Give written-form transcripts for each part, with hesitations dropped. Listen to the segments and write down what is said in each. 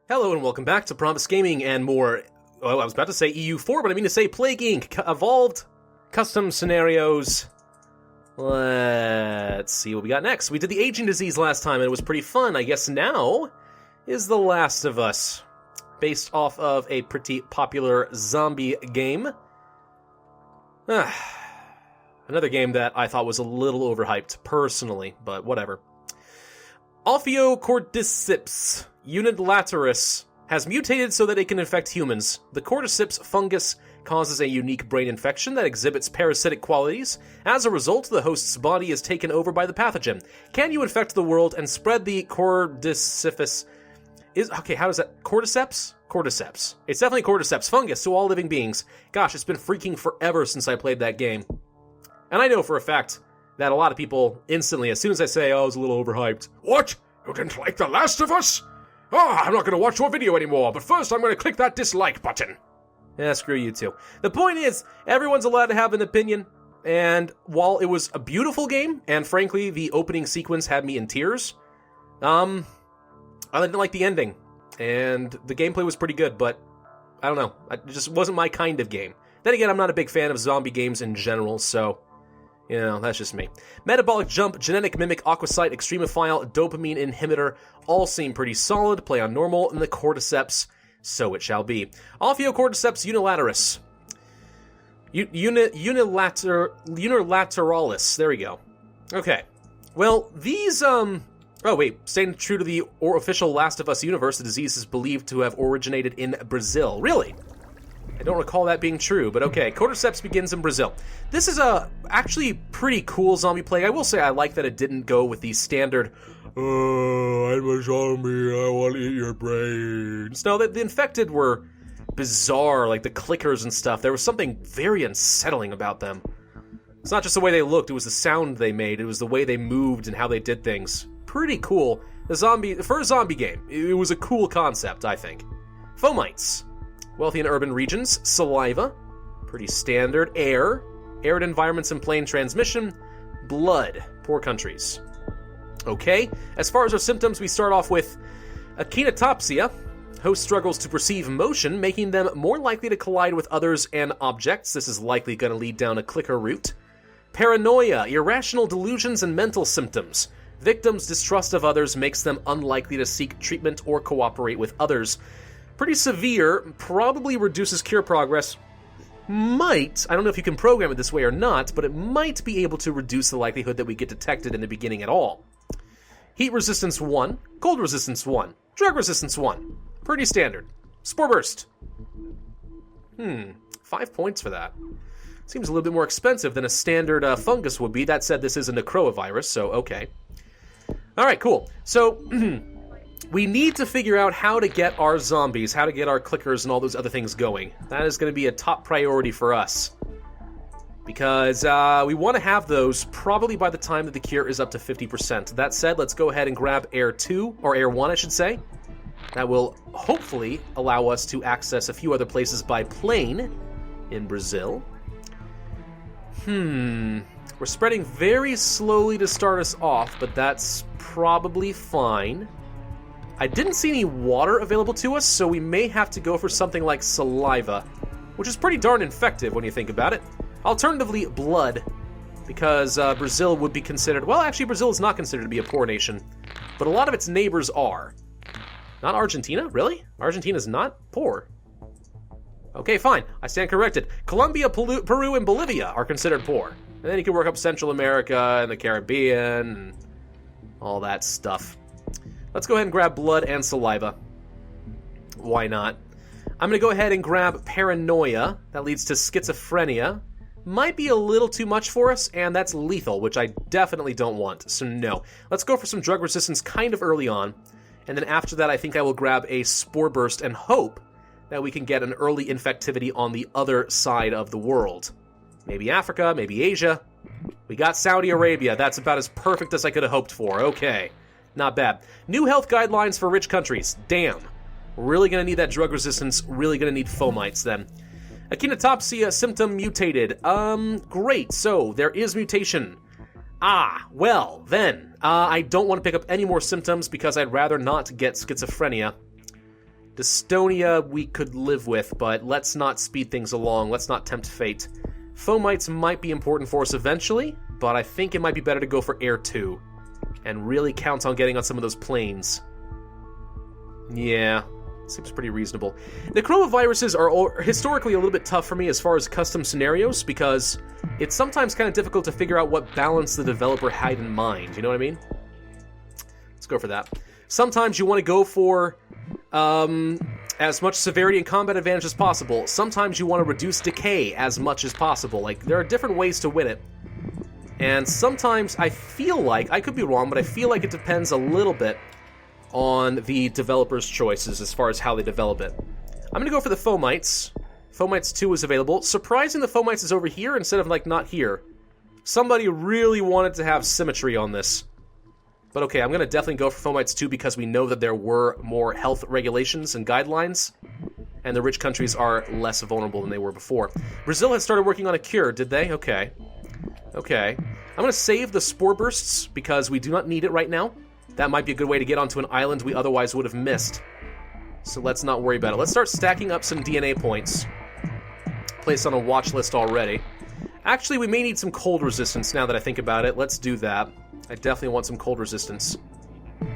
Hello and welcome back to Pravus Gaming and more, well, I was about to say EU4, but I mean to say Plague Inc. Evolved Custom Scenarios. Let's see what we got next. We did the aging disease last time and it was pretty fun. I guess now is The Last of Us, based off of a pretty popular zombie game. Another game that I thought was a little overhyped, personally, but whatever. Ophiocordyceps unilaterus has mutated so that it can infect humans. The cordyceps fungus causes a unique brain infection that exhibits parasitic qualities. As a result, the host's body is taken over by the pathogen. Can you infect the world and spread the cordyceps? How does that? Cordyceps? Cordyceps. It's definitely cordyceps fungus to all living beings. Gosh, it's been freaking forever since I played that game. And I know for a fact that a lot of people instantly, as soon as I say, oh, it was a little overhyped. What? You didn't like The Last of Us? I'm not going to watch your video anymore, but first I'm going to click that dislike button. Yeah, screw you too. The point is, everyone's allowed to have an opinion, and while it was a beautiful game, and frankly, the opening sequence had me in tears, I didn't like the ending, and the gameplay was pretty good, but I don't know, it just wasn't my kind of game. Then again, I'm not a big fan of zombie games in general, so, you know, that's just me. Metabolic Jump, Genetic Mimic, Aquasite, Extremophile, Dopamine Inhibitor all seem pretty solid. Play on normal, and the Cordyceps, so it shall be. Ophiocordyceps unilaterus. Unilateralis. There we go. Okay. Well, these, Oh, wait. Staying true to the official Last of Us universe, the disease is believed to have originated in Brazil. Really? I don't recall that being true, but okay. Cordyceps begins in Brazil. This is a actually pretty cool zombie plague. I will say I like that it didn't go with the standard, oh, I'm a zombie, I want to eat your brains. No, the infected were bizarre, like the clickers and stuff. There was something very unsettling about them. It's not just the way they looked, it was the sound they made, it was the way they moved and how they did things. Pretty cool. For a zombie game, it was a cool concept, I think. Fomites. Wealthy in urban regions. Saliva. Pretty standard. Air. Arid environments and plane transmission. Blood. Poor countries. Okay. As far as our symptoms, we start off with achinotopsia. Host struggles to perceive motion, making them more likely to collide with others and objects. This is likely going to lead down a clicker route. Paranoia. Irrational delusions and mental symptoms. Victims' distrust of others makes them unlikely to seek treatment or cooperate with others. Pretty severe, probably reduces cure progress. I don't know if you can program it this way or not, but it might be able to reduce the likelihood that we get detected in the beginning at all. Heat resistance 1, cold resistance 1, drug resistance 1. Pretty standard. Spore burst. 5 points for that. Seems a little bit more expensive than a standard fungus would be. That said, this is a Chroma virus, so okay. Alright, cool. So, we need to figure out how to get our zombies, how to get our clickers and all those other things going. That is going to be a top priority for us. Because we want to have those probably by the time that the cure is up to 50%. That said, let's go ahead and grab Air 2, or Air 1 I should say. That will hopefully allow us to access a few other places by plane in Brazil. We're spreading very slowly to start us off, but that's probably fine. I didn't see any water available to us, so we may have to go for something like saliva, which is pretty darn infective when you think about it. Alternatively, blood, because Brazil would be considered... Well, actually, Brazil is not considered to be a poor nation, but a lot of its neighbors are. Not Argentina? Really? Argentina's not poor. Okay, fine. I stand corrected. Colombia, Peru, and Bolivia are considered poor. And then you can work up Central America and the Caribbean and all that stuff. Let's go ahead and grab blood and saliva. Why not? I'm going to go ahead and grab paranoia. That leads to schizophrenia. Might be a little too much for us, and that's lethal, which I definitely don't want, so no. Let's go for some drug resistance kind of early on, and then after that I think I will grab a spore burst and hope that we can get an early infectivity on the other side of the world. Maybe Africa, maybe Asia. We got Saudi Arabia. That's about as perfect as I could have hoped for. Okay. Not bad. New health guidelines for rich countries. Damn. Really gonna need that drug resistance. Really gonna need fomites then. Achinotopsia symptom mutated. Great. So, there is mutation. Well, then. I don't want to pick up any more symptoms because I'd rather not get schizophrenia. Dystonia we could live with, but let's not speed things along. Let's not tempt fate. Fomites might be important for us eventually, but I think it might be better to go for Air 2 and really count on getting on some of those planes. Yeah, seems pretty reasonable. The Chroma Viruses are historically a little bit tough for me as far as custom scenarios, because it's sometimes kind of difficult to figure out what balance the developer had in mind, you know what I mean? Let's go for that. Sometimes you want to go for as much severity and combat advantage as possible. Sometimes you want to reduce decay as much as possible. Like, there are different ways to win it. And sometimes I feel like, I could be wrong, but I feel like it depends a little bit on the developer's choices as far as how they develop it. I'm going to go for the Fomites. Fomites 2 is available. Surprising the Fomites is over here instead of, like, not here. Somebody really wanted to have symmetry on this. But okay, I'm going to definitely go for Fomites 2 because we know that there were more health regulations and guidelines, and the rich countries are less vulnerable than they were before. Brazil has started working on a cure, did they? Okay. Okay. I'm going to save the Spore Bursts because we do not need it right now. That might be a good way to get onto an island we otherwise would have missed. So let's not worry about it. Let's start stacking up some DNA points. Placed on a watch list already. Actually, we may need some cold resistance now that I think about it. Let's do that. I definitely want some cold resistance.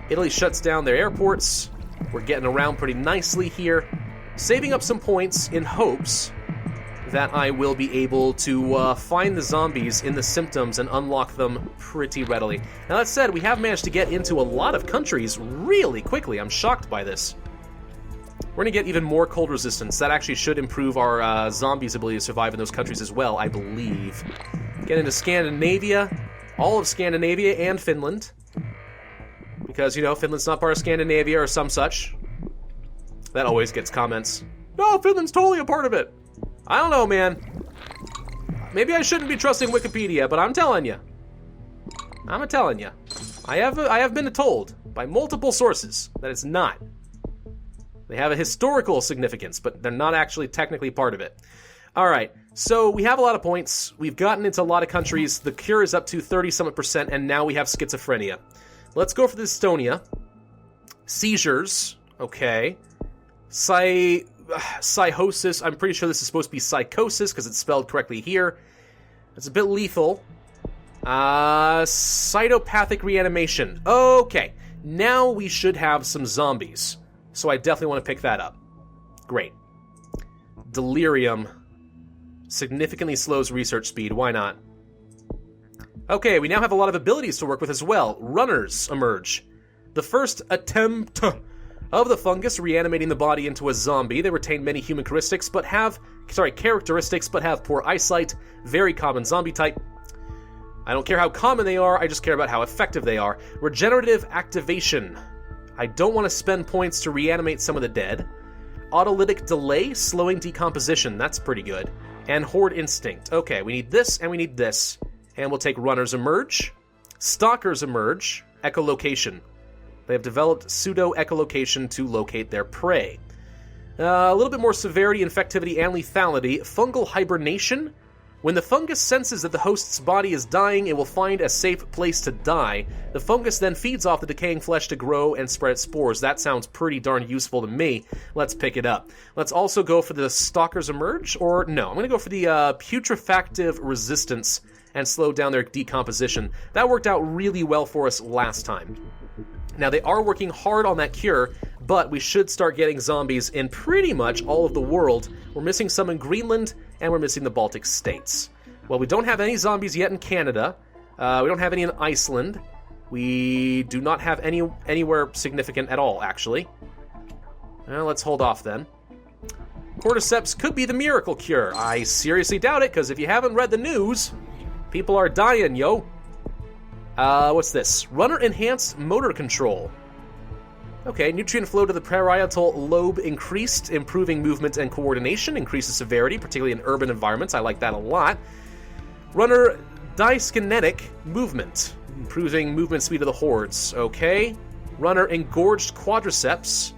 Italy shuts down their airports. We're getting around pretty nicely here. Saving up some points in hopes that I will be able to find the zombies in the symptoms and unlock them pretty readily. Now that said, we have managed to get into a lot of countries really quickly. I'm shocked by this. We're going to get even more cold resistance. That actually should improve our zombies' ability to survive in those countries as well, I believe. Get into Scandinavia. All of Scandinavia and Finland. Because, you know, Finland's not part of Scandinavia or some such. That always gets comments. No, Finland's totally a part of it. I don't know, man. Maybe I shouldn't be trusting Wikipedia, but I'm telling you. I'm telling you. I have been told by multiple sources that it's not. They have a historical significance, but they're not actually technically part of it. All right, so we have a lot of points. We've gotten into a lot of countries. The cure is up to 30-something%, and now we have schizophrenia. Let's go for the Dystonia. Seizures, okay. Psychosis, I'm pretty sure this is supposed to be psychosis because it's spelled correctly here. It's a bit lethal. Cytopathic reanimation. Okay, now we should have some zombies. So I definitely want to pick that up. Great. Delirium. Significantly slows research speed. Why not? Okay, we now have a lot of abilities to work with as well. Runners emerge. The first attempt of the fungus reanimating the body into a zombie. They retain many human characteristics, but have poor eyesight. Very common zombie type. I don't care how common they are, I just care about how effective they are. Regenerative activation. I don't want to spend points to reanimate some of the dead. Autolytic delay, slowing decomposition. That's pretty good. And Horde Instinct. Okay, we need this and we need this. And we'll take Runners Emerge. Stalkers Emerge. Echolocation. They have developed pseudo-echolocation to locate their prey. A little bit more severity, infectivity, and lethality. Fungal Hibernation. When the fungus senses that the host's body is dying, it will find a safe place to die. The fungus then feeds off the decaying flesh to grow and spread its spores. That sounds pretty darn useful to me. Let's pick it up. Let's also go for the Stalkers Emerge, or no, I'm going to go for the Putrefactive Resistance and slow down their decomposition. That worked out really well for us last time. Now, they are working hard on that cure, but we should start getting zombies in pretty much all of the world. We're missing some in Greenland, and we're missing the Baltic states. Well, we don't have any zombies yet in Canada. We don't have any in Iceland. We do not have anywhere significant at all, actually. Well, let's hold off then. Cordyceps could be the miracle cure. I seriously doubt it, because if you haven't read the news, people are dying, yo. What's this? Runner Enhanced Motor Control. Okay, nutrient flow to the parietal lobe increased, improving movement and coordination, increases severity, particularly in urban environments. I like that a lot. Runner Dyskinetic Movement, improving movement speed of the hordes. Okay. Runner Engorged Quadriceps,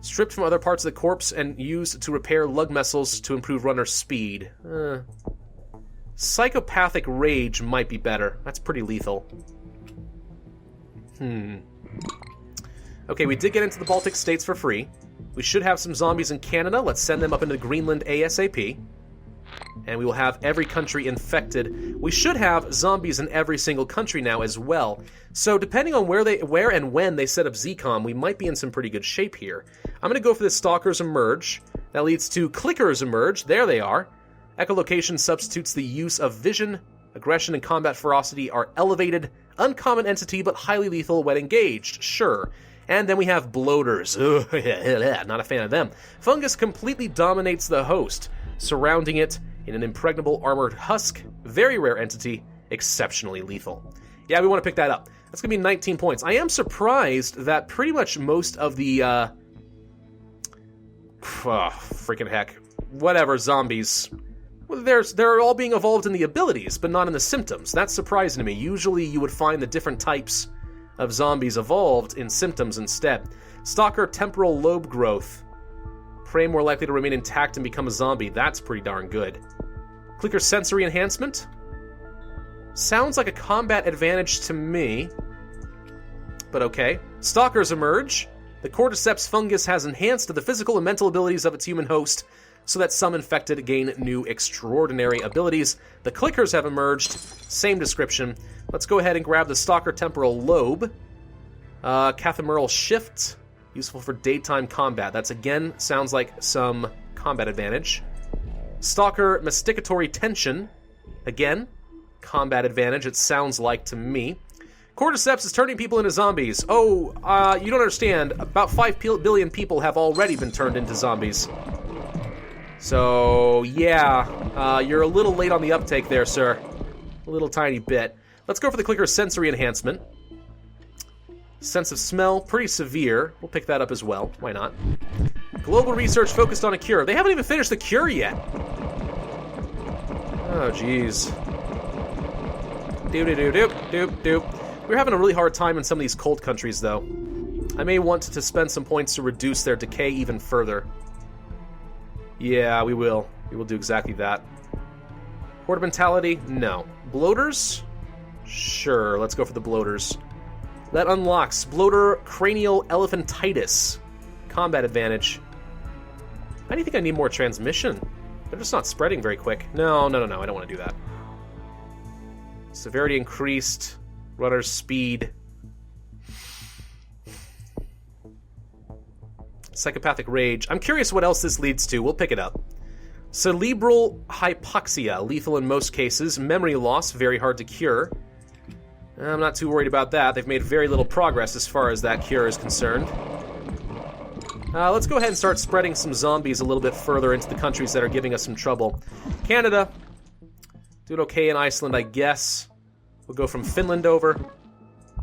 stripped from other parts of the corpse and used to repair lung muscles to improve runner speed. Psychopathic Rage might be better. That's pretty lethal. Okay, we did get into the Baltic states for free. We should have some zombies in Canada. Let's send them up into Greenland ASAP. And we will have every country infected. We should have zombies in every single country now as well. So depending on where and when they set up ZCOM, we might be in some pretty good shape here. I'm going to go for this Stalkers Emerge. That leads to Clickers Emerge. There they are. Echolocation substitutes the use of vision. Aggression and combat ferocity are elevated. Uncommon entity, but highly lethal when engaged. Sure. And then we have Bloaters. Ugh, not a fan of them. Fungus completely dominates the host, surrounding it in an impregnable armored husk. Very rare entity, exceptionally lethal. Yeah, we want to pick that up. That's going to be 19 points. I am surprised that pretty much most of the, freaking heck. Whatever, zombies. They're all being evolved in the abilities, but not in the symptoms. That's surprising to me. Usually you would find the different types of zombies evolved in symptoms instead. Stalker temporal lobe growth. Prey more likely to remain intact and become a zombie. That's pretty darn good. Clicker sensory enhancement. Sounds like a combat advantage to me, but okay. Stalkers emerge. The cordyceps fungus has enhanced the physical and mental abilities of its human host, so that some infected gain new extraordinary abilities. The clickers have emerged. Same description. Let's go ahead and grab the Stalker temporal lobe. Cathameral shift. Useful for daytime combat. That's, again, sounds like some combat advantage. Stalker masticatory tension. Again, combat advantage, it sounds like to me. Cordyceps is turning people into zombies. Oh, you don't understand. About 5 billion people have already been turned into zombies. So, yeah, you're a little late on the uptake there, sir. A little tiny bit. Let's go for the clicker sensory enhancement. Sense of smell, pretty severe. We'll pick that up as well. Why not? Global research focused on a cure. They haven't even finished the cure yet. Oh, jeez. Doop. We're having a really hard time in some of these cold countries, though. I may want to spend some points to reduce their decay even further. Yeah, we will. We will do exactly that. Horde mentality? No. Bloaters? Sure, let's go for the bloaters. That unlocks bloater cranial elephantitis. Combat advantage. I do think I need more transmission. They're just not spreading very quick. No, I don't want to do that. Severity increased. Runner's speed. Psychopathic rage. I'm curious what else this leads to. We'll pick it up. Cerebral hypoxia. Lethal in most cases. Memory loss. Very hard to cure. I'm not too worried about that. They've made very little progress as far as that cure is concerned. Let's go ahead and start spreading some zombies a little bit further into the countries that are giving us some trouble. Canada. Doing okay in Iceland, I guess. We'll go from Finland over.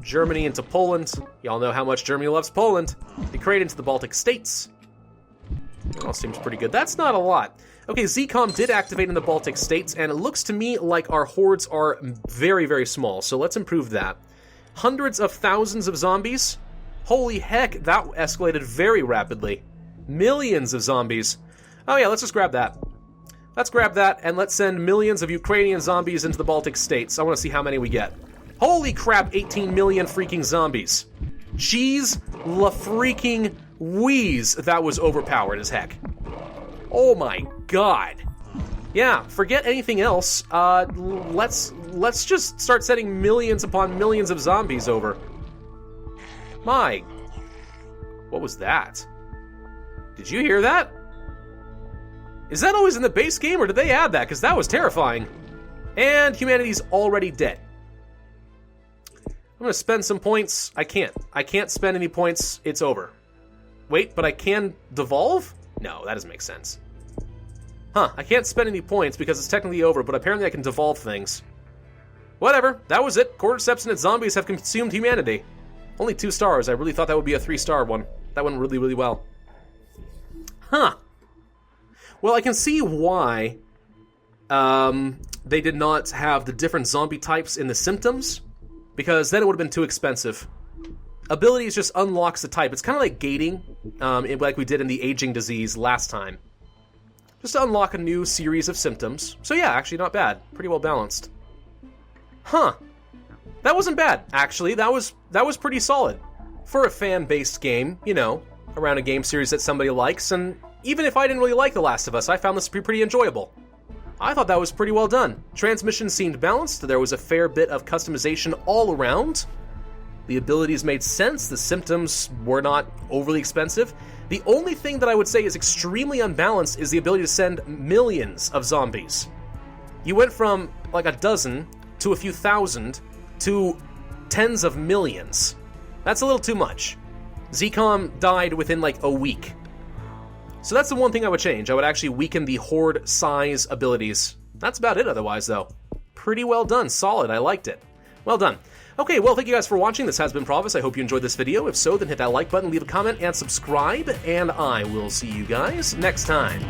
Germany into Poland. Y'all know how much Germany loves Poland. Ukraine into the Baltic states. That all seems pretty good. That's not a lot. Okay, ZCOM did activate in the Baltic states, and it looks to me like our hordes are very, very small, so let's improve that. Hundreds of thousands of zombies? Holy heck, that escalated very rapidly. Millions of zombies. Oh yeah, let's just grab that. Let's grab that, and let's send millions of Ukrainian zombies into the Baltic states. I want to see how many we get. Holy crap, 18 million freaking zombies. Jeez la freaking wheeze, that was overpowered as heck. Oh my god. Yeah, forget anything else. Let's just start sending millions upon millions of zombies over. My. What was that? Did you hear that? Is that always in the base game, or did they add that? Because that was terrifying. And humanity's already dead. I'm going to spend some points. I can't spend any points. It's over. Wait, but I can devolve? No, that doesn't make sense. Huh, I can't spend any points because it's technically over, but apparently I can devolve things. Whatever, that was it. Cordyceps and its zombies have consumed humanity. Only 2 stars. I really thought that would be a 3-star one. That went really, really well. Huh. Well, I can see why they did not have the different zombie types in the symptoms, because then it would have been too expensive. Abilities just unlocks the type. It's kind of like gating, like we did in the aging disease last time. Just to unlock a new series of symptoms. So yeah, actually not bad. Pretty well balanced. Huh. That wasn't bad, actually. That was pretty solid. for a fan-based game, you know, around a game series that somebody likes, and even if I didn't really like The Last of Us, I found this to be pretty enjoyable. I thought that was pretty well done. Transmission seemed balanced, there was a fair bit of customization all around. The abilities made sense, the symptoms were not overly expensive. The only thing that I would say is extremely unbalanced is the ability to send millions of zombies. You went from like a dozen to a few thousand to tens of millions. That's a little too much. Zcom died within like a week. So that's the one thing I would change. I would actually weaken the horde size abilities. That's about it otherwise, though. Pretty well done. Solid. I liked it. Well done. Okay, well, thank you guys for watching. This has been Pravus. I hope you enjoyed this video. If so, then hit that like button, leave a comment, and subscribe. And I will see you guys next time.